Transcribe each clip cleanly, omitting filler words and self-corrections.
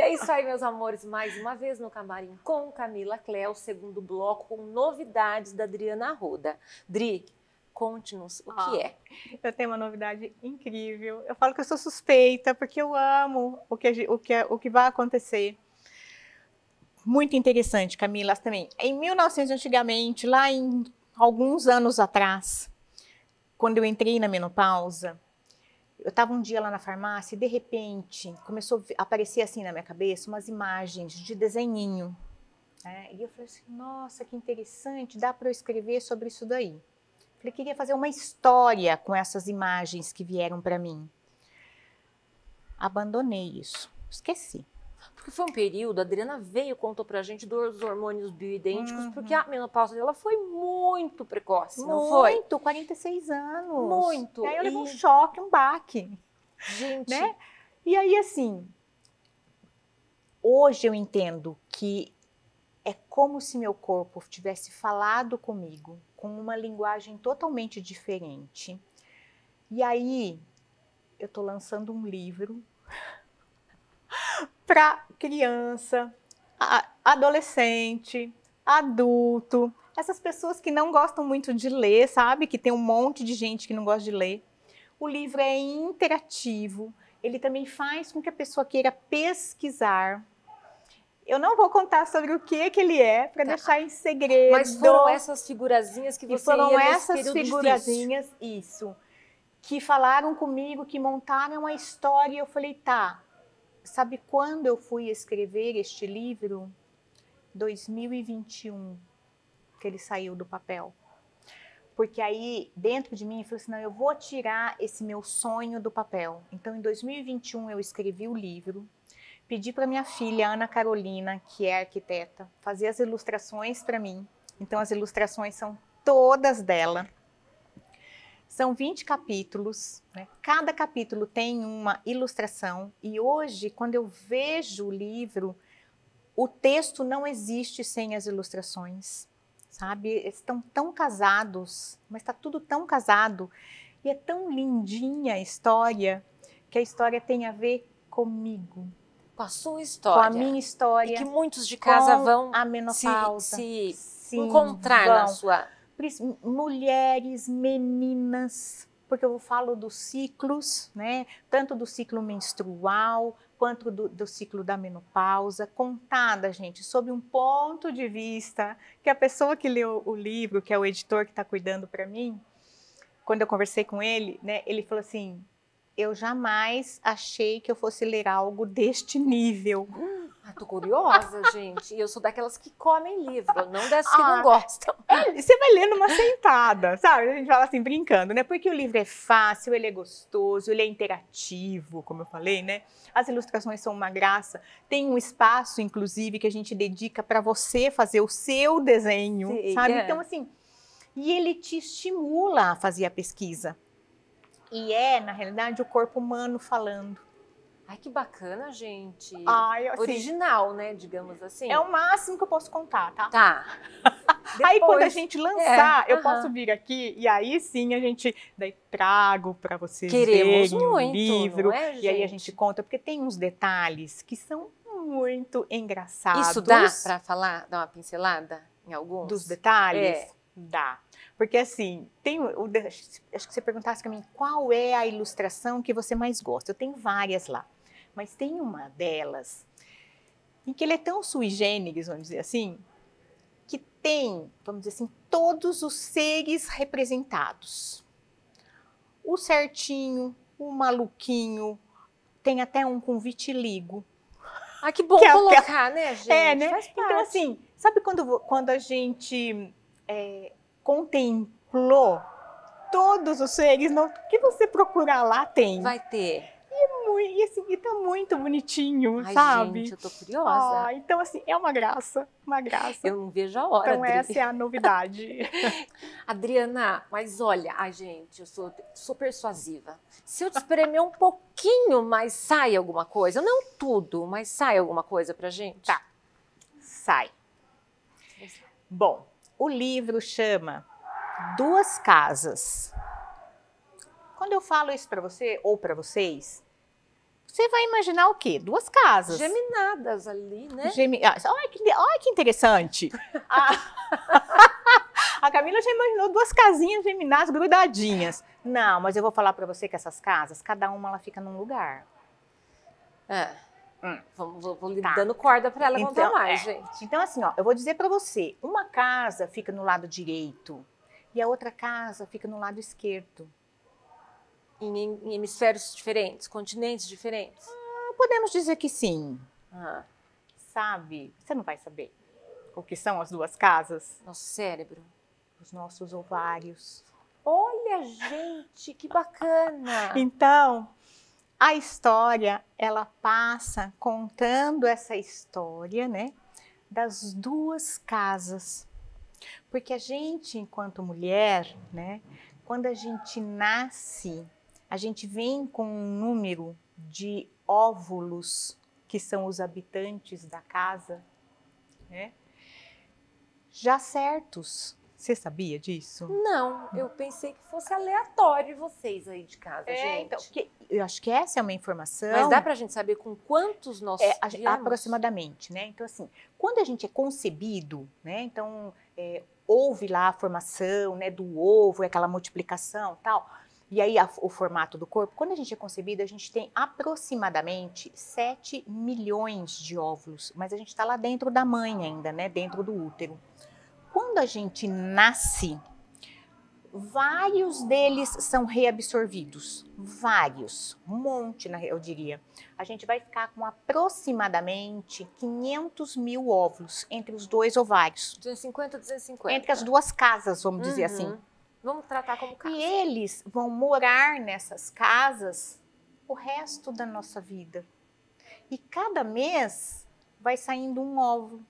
é isso aí, meus amores, mais uma vez no Camarim com Camila Cléo, segundo bloco, com novidades da Adriana Arruda. Dri, conte-nos o que é. Eu tenho uma novidade incrível. Eu falo que eu sou suspeita, porque eu amo o que vai acontecer. Muito interessante, Camila, também. Em 1900, antigamente, lá em alguns anos atrás, quando eu entrei na menopausa, eu estava um dia lá na farmácia e, de repente, começou a aparecer assim na minha cabeça umas imagens de desenhinho. Né? E eu falei assim, nossa, que interessante, dá para eu escrever sobre isso daí. Falei, queria fazer uma história com essas imagens que vieram para mim. Abandonei isso, esqueci. Porque foi um período, a Adriana veio, contou pra gente dos hormônios bioidênticos, porque a menopausa dela foi muito precoce, não foi? Muito, 46 anos. Muito. E aí eu levei um choque, um baque. Gente. Né? E aí, assim, hoje eu entendo que é como se meu corpo tivesse falado comigo, com uma linguagem totalmente diferente. E aí, eu tô lançando um livro para criança, adolescente, adulto, essas pessoas que não gostam muito de ler, sabe? Que tem um monte de gente que não gosta de ler. O livro é interativo, ele também faz com que a pessoa queira pesquisar. Eu não vou contar sobre o que ele é, para deixar em segredo. Mas foram essas figurazinhas que você ia nesse período figurazinhas, difícil. Isso, que falaram comigo, que montaram a história, e eu falei, tá, sabe quando eu fui escrever este livro? 2021, que ele saiu do papel. Porque aí, dentro de mim, eu falei assim, não, eu vou tirar esse meu sonho do papel. Então, em 2021, eu escrevi o livro, pedi para minha filha, Ana Carolina, que é arquiteta, fazer as ilustrações para mim. Então, as ilustrações são todas dela. São 20 capítulos, né? Cada capítulo tem uma ilustração. E hoje, quando eu vejo o livro, o texto não existe sem as ilustrações. Sabe, eles estão tão casados, mas está tudo tão casado, e é tão lindinha a história, que a história tem a ver comigo. Com a sua história. Com a minha história. E que muitos de casa vão a menopausa, se encontrar na sua... Mulheres, meninas, porque eu falo dos ciclos, né? Tanto do ciclo menstrual, quanto do ciclo da menopausa, contada, gente, sob um ponto de vista que a pessoa que leu o livro, que é o editor que está cuidando para mim, quando eu conversei com ele, né, ele falou assim, eu jamais achei que eu fosse ler algo deste nível. Tô curiosa, gente. E eu sou daquelas que comem livro, não dessas que não gostam. Você vai ler numa sentada, sabe? A gente fala assim, brincando, né? Porque o livro é fácil, ele é gostoso, ele é interativo, como eu falei, né? As ilustrações são uma graça. Tem um espaço, inclusive, que a gente dedica para você fazer o seu desenho, sim, sabe? Então, assim, e ele te estimula a fazer a pesquisa. E é, na realidade, o corpo humano falando. Ai, que bacana, gente. Ai, assim, original, né, digamos assim. É o máximo que eu posso contar, tá? Tá. Depois, aí quando a gente lançar, eu posso vir aqui e aí sim a gente daí trago para vocês verem o livro. Não é, gente? E aí a gente conta, porque tem uns detalhes que são muito engraçados. Isso dá para falar, dar uma pincelada em alguns? Dos detalhes? Dá. Porque assim, acho que você perguntasse para mim, qual é a ilustração que você mais gosta? Eu tenho várias lá, mas tem uma delas em que ele é tão sui generis, vamos dizer assim, que tem, vamos dizer assim, todos os seres representados. O certinho, o maluquinho, tem até um com vitiligo. Ah, que bom colocar, né, gente? É, né? Faz parte. Então assim, sabe quando a gente... contemplou todos os seres, que você procurar lá tem. Vai ter. E assim, e tá muito bonitinho, ai, sabe? Gente, eu tô curiosa. Então assim, é uma graça, uma graça. Eu não vejo a hora, então essa é a novidade. Adriana, mas olha, gente, eu sou persuasiva. Se eu te espremer um pouquinho, mais sai alguma coisa? Não tudo, mas sai alguma coisa pra gente? Tá, sai. Bom, o livro chama Duas Casas. Quando eu falo isso para você ou para vocês, Você vai imaginar o quê? 2 casas. Geminadas ali, né? Olha que interessante. A Camila já imaginou 2 casinhas geminadas grudadinhas. Não, mas eu vou falar para você que essas casas, cada uma ela fica num lugar. Vou lhe dando corda para ela contar mais, gente. Então, assim, ó, eu vou dizer para você, uma casa fica no lado direito e a outra casa fica no lado esquerdo. Em hemisférios diferentes, continentes diferentes? Podemos dizer que sim. Ah. Sabe? Você não vai saber o que são as 2 casas? Nosso cérebro. Os nossos ovários. Olha, gente, que bacana! Então, a história, ela passa contando essa história, né, das 2 casas. Porque a gente, enquanto mulher, né, quando a gente nasce, a gente vem com um número de óvulos, que são os habitantes da casa, né, já certos. Você sabia disso? Não, eu pensei que fosse aleatório vocês aí de casa, gente. Então, eu acho que essa é uma informação. Mas dá pra gente saber com quantos nós viemos? Aproximadamente, né? Então, assim, quando a gente é concebido, né? Então, houve lá a formação, né, do ovo, aquela multiplicação, tal. E aí o formato do corpo. Quando a gente é concebido, a gente tem aproximadamente 7 milhões de óvulos, mas a gente está lá dentro da mãe ainda, né? Dentro do útero. Quando a gente nasce, vários deles são reabsorvidos. Vários, um monte, eu diria. A gente vai ficar com aproximadamente 500 mil óvulos entre os 2 ovários. 250, 250. Entre as 2 casas, vamos dizer assim. Vamos tratar como casa. E eles vão morar nessas casas o resto da nossa vida. E cada mês vai saindo um óvulo.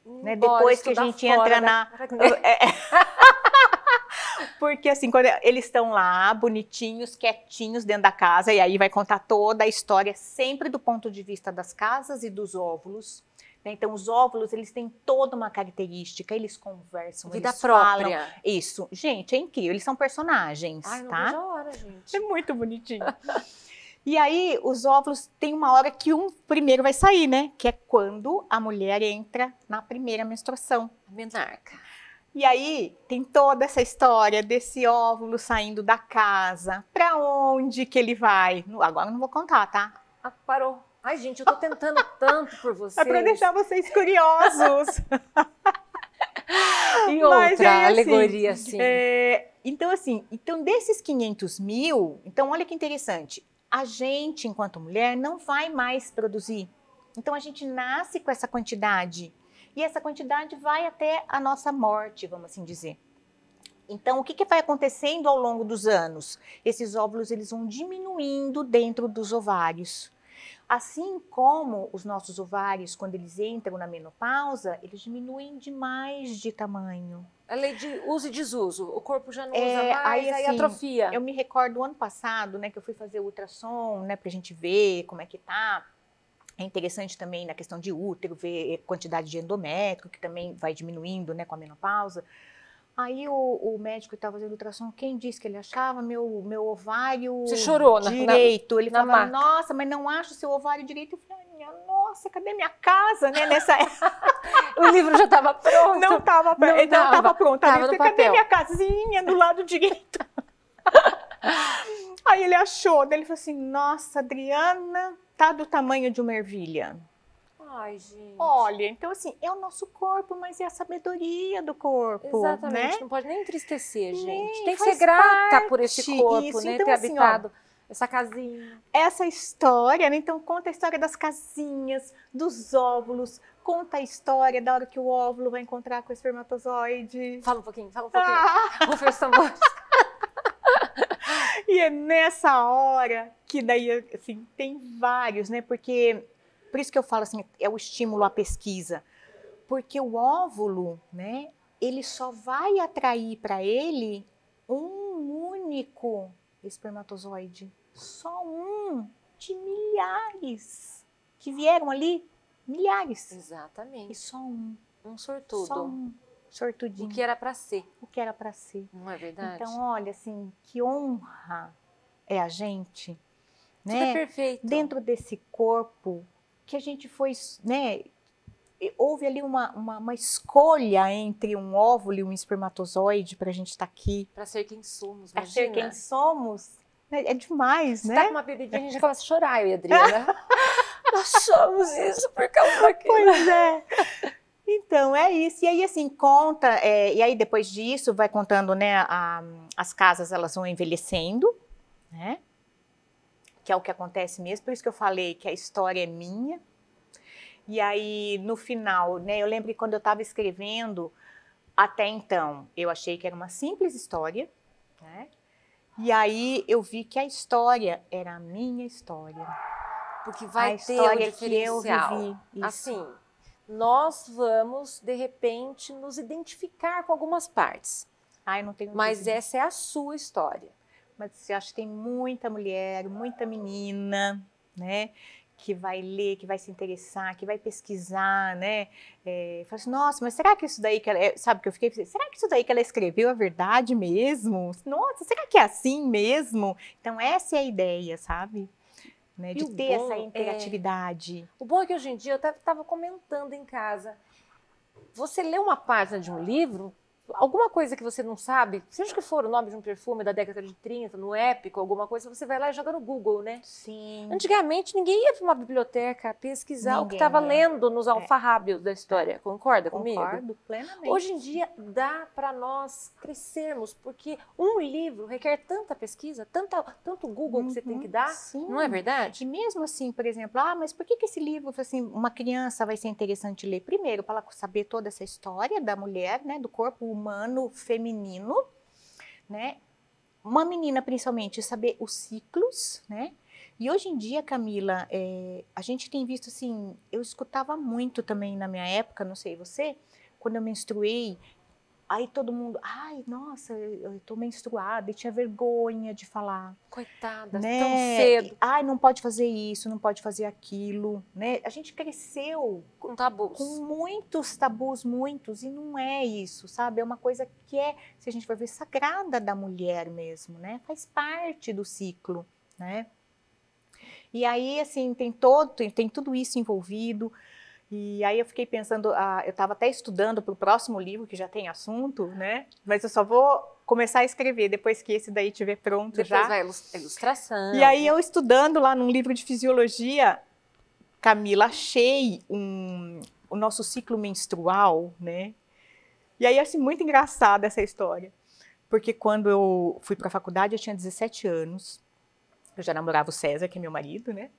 Né? Depois que a gente entra na... Porque assim, quando eles estão lá, bonitinhos, quietinhos dentro da casa, e aí vai contar toda a história, sempre do ponto de vista das casas e dos óvulos. Né? Então, os óvulos, eles têm toda uma característica, eles conversam, vida eles própria. falam. Isso. Gente, é incrível, eles são personagens, Ai, não tá? vejo a hora, gente. É muito bonitinho. E aí, os óvulos, tem uma hora que um primeiro vai sair, né? Que é quando a mulher entra na primeira menstruação. A menarca. E aí, tem toda essa história desse óvulo saindo da casa. Pra onde que ele vai? Agora eu não vou contar, tá? Parou. Ai, gente, eu tô tentando tanto por vocês. É pra deixar vocês curiosos. E outra alegoria, assim. Então, desses 500 mil, então olha que interessante. A gente, enquanto mulher, não vai mais produzir. Então, a gente nasce com essa quantidade. E essa quantidade vai até a nossa morte, vamos assim dizer. Então, o que vai acontecendo ao longo dos anos? Esses óvulos, eles vão diminuindo dentro dos ovários. Assim como os nossos ovários, quando eles entram na menopausa, eles diminuem demais de tamanho. A lei de uso e desuso. O corpo já não usa mais, aí atrofia. Eu me recordo do ano passado, né, que eu fui fazer ultrassom, né, pra gente ver como é que tá. É interessante também na questão de útero, ver a quantidade de endométrio, que também vai diminuindo, né, com a menopausa. Aí o médico estava fazendo ultrassom, quem disse que ele achava meu ovário Você chorou direito? Ele falava, maca. nossa, mas não acho o seu ovário direito. Eu falei, nossa, cadê minha casa, né, nessa O livro já estava pronto. Não estava pronto. Não estava pronto. Cadê papel? Minha casinha do lado direito? Aí ele achou, daí ele falou assim, nossa, Adriana, tá do tamanho de uma ervilha. Ai, gente. Olha, então assim, é o nosso corpo, mas é a sabedoria do corpo. Exatamente, né? não pode nem entristecer, gente. Nem, tem que ser grata por esse corpo, isso. né? Então, ter assim, habitado essa casinha. Essa história, né? Então conta a história das casinhas, dos óvulos, conta a história da hora que o óvulo vai encontrar com o espermatozoide. Fala um pouquinho. Rufa os tambores. E é nessa hora que daí, assim, tem vários, né? Porque, por isso que eu falo assim, é o estímulo à pesquisa. Porque o óvulo, né? Ele só vai atrair para ele um único espermatozoide. Só um de milhares que vieram ali, milhares. Exatamente. E só um. Um sortudo. Só um. Sortudinho. O que era para ser. O que era para ser. Não é verdade? Então, olha, assim, que honra é a gente Super perfeito. Dentro desse corpo que a gente foi, né? Houve ali uma escolha entre um óvulo e um espermatozoide para a gente estar aqui. Para ser quem somos, Para ser quem somos. É demais, você né? tá com uma bebidinha, a gente já começa a chorar, eu e a Adriana. Nós somos isso por causa daquilo. Pois é. Então, é isso. E aí, assim, conta... e aí, depois disso, vai contando, né? As casas, elas vão envelhecendo, né? Que é o que acontece mesmo. Por isso que eu falei que a história é minha. E aí, no final, né? Eu lembro que quando eu estava escrevendo, até então, eu achei que era uma simples história, né? E aí, eu vi que a história era a minha história. Porque vai a ter história um diferencial. que eu vivi. Isso. Assim, nós vamos, de repente, nos identificar com algumas partes. Ai, não tenho Mas dúvida. essa é a sua história. Mas eu acho que tem muita mulher, muita menina, né? Que vai ler, que vai se interessar, que vai pesquisar, né? Fala assim, nossa, mas será que isso daí que ela... sabe que eu fiquei pensando, será que isso daí que ela escreveu é verdade mesmo? Nossa, será que é assim mesmo? Então, essa é a ideia, sabe? Né? De ter essa interatividade. O bom é que hoje em dia, eu estava comentando em casa, você lê uma página de um livro, alguma coisa que você não sabe, seja que for o nome de um perfume da década de 30, no Épico, alguma coisa, você vai lá e joga no Google, né? Sim. Antigamente, ninguém ia para uma biblioteca pesquisar o que estava lendo nos alfarrábios da história. Concorda comigo? Concordo plenamente. Hoje em dia, dá para nós crescermos, porque um livro requer tanta pesquisa, tanto Google que você tem que dar, sim. não é verdade? E mesmo assim, por exemplo, mas por que esse livro, assim, uma criança vai ser interessante ler? Primeiro, para ela saber toda essa história da mulher, né, do corpo humano feminino, né? Uma menina, principalmente, saber os ciclos, né? E hoje em dia, Camila, a gente tem visto, assim, eu escutava muito também na minha época, não sei você, quando eu menstruei, aí todo mundo, ai, nossa, eu tô menstruada, e tinha vergonha de falar. Coitada, né? tão cedo. Ai, não pode fazer isso, não pode fazer aquilo, né? A gente cresceu com tabus. Com muitos tabus, muitos, e não é isso, sabe? É uma coisa que se a gente for ver, sagrada da mulher mesmo, né? Faz parte do ciclo, né? E aí, assim, tem tudo isso envolvido. E aí eu fiquei pensando, eu estava até estudando para o próximo livro, que já tem assunto, né? Mas eu só vou começar a escrever depois que esse daí estiver pronto. Depois já. vai a ilustração. E aí eu estudando lá num livro de fisiologia, Camila, achei o nosso ciclo menstrual, né? E aí, assim, muito engraçada essa história. Porque quando eu fui para a faculdade, eu tinha 17 anos. Eu já namorava o César, que é meu marido, né?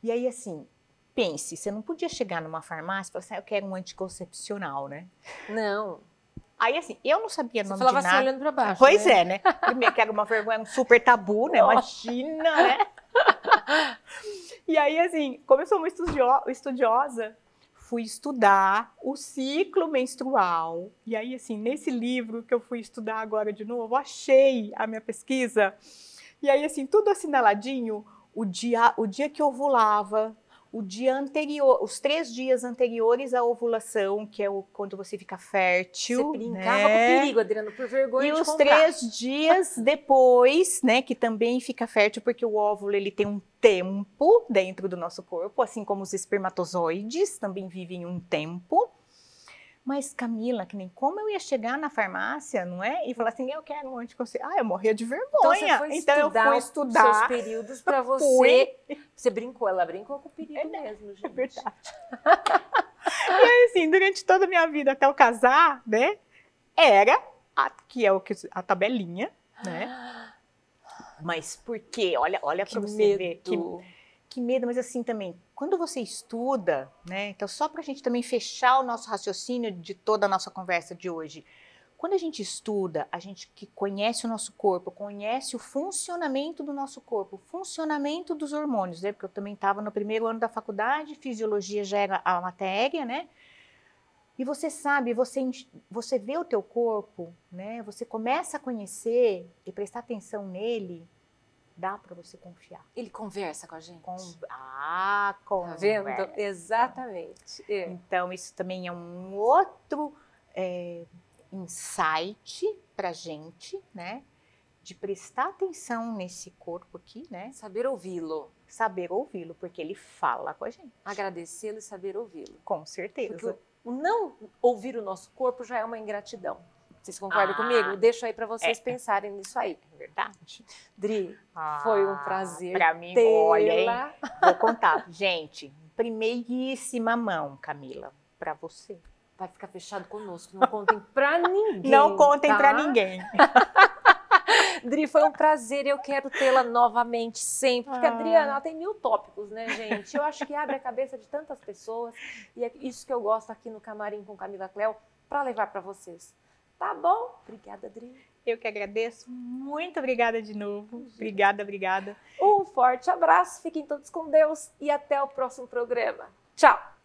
E aí, assim... Pense, você não podia chegar numa farmácia e falar assim, eu quero um anticoncepcional, né? Não. Aí, assim, eu não sabia você nome falava de nada. assim, olhando pra baixo, Pois né? né? Primeiro, que era uma vergonha, um super tabu, né? Imagina, né? E aí, assim, como eu sou uma estudiosa, fui estudar o ciclo menstrual. E aí, assim, nesse livro que eu fui estudar agora de novo, achei a minha pesquisa. E aí, assim, tudo assinaladinho, o dia que eu ovulava, o dia anterior, os 3 dias anteriores à ovulação, que é quando você fica fértil. Você brincava com o perigo, Adriana, por vergonha de comprar. E os 3 dias depois, né, que também fica fértil, porque o óvulo ele tem um tempo dentro do nosso corpo, assim como os espermatozoides também vivem um tempo. Mas, Camila, que nem como eu ia chegar na farmácia, não é? E falar assim, eu quero um anticoncepcional. Eu morria de vergonha. Então eu fui estudar seus períodos para você. Você brincou, ela brincou com o perigo mesmo, gente. É verdade. E aí, assim, durante toda a minha vida até eu casar, né? Era a tabelinha, né? Mas por quê? Olha para você ver. Que medo, mas assim também, quando você estuda, né? Então, só para a gente também fechar o nosso raciocínio de toda a nossa conversa de hoje. Quando a gente estuda, a gente que conhece o nosso corpo, conhece o funcionamento do nosso corpo, o funcionamento dos hormônios, né? Porque eu também estava no primeiro ano da faculdade, fisiologia já era a matéria, né? E você sabe, você vê o teu corpo, né? Você começa a conhecer e prestar atenção nele. Dá para você confiar. Ele conversa com a gente? Conversa. Tá vendo? Exatamente. Então, isso também é um outro insight para a gente, né? de prestar atenção nesse corpo aqui, né? Saber ouvi-lo. Saber ouvi-lo, porque ele fala com a gente. Agradecê-lo e saber ouvi-lo. Com certeza. Porque o não ouvir o nosso corpo já é uma ingratidão. Vocês concordam comigo? Deixo aí para vocês pensarem nisso aí. É verdade. Dri, foi um prazer. Para mim, olha, hein? Vou contar. Gente, primeiríssima mão, Camila, para você. Vai ficar fechado conosco. Não contem para ninguém. Não contem tá? para ninguém. Dri, foi um prazer. Eu quero tê-la novamente sempre. Porque a Adriana, ela tem 1000 tópicos, né, gente? Eu acho que abre a cabeça de tantas pessoas. E é isso que eu gosto aqui no Camarim com Camila Cléo, para levar para vocês. Tá bom? Obrigada, Dri. Eu que agradeço. Muito obrigada de novo. Obrigada, obrigada. Um forte abraço. Fiquem todos com Deus e até o próximo programa. Tchau!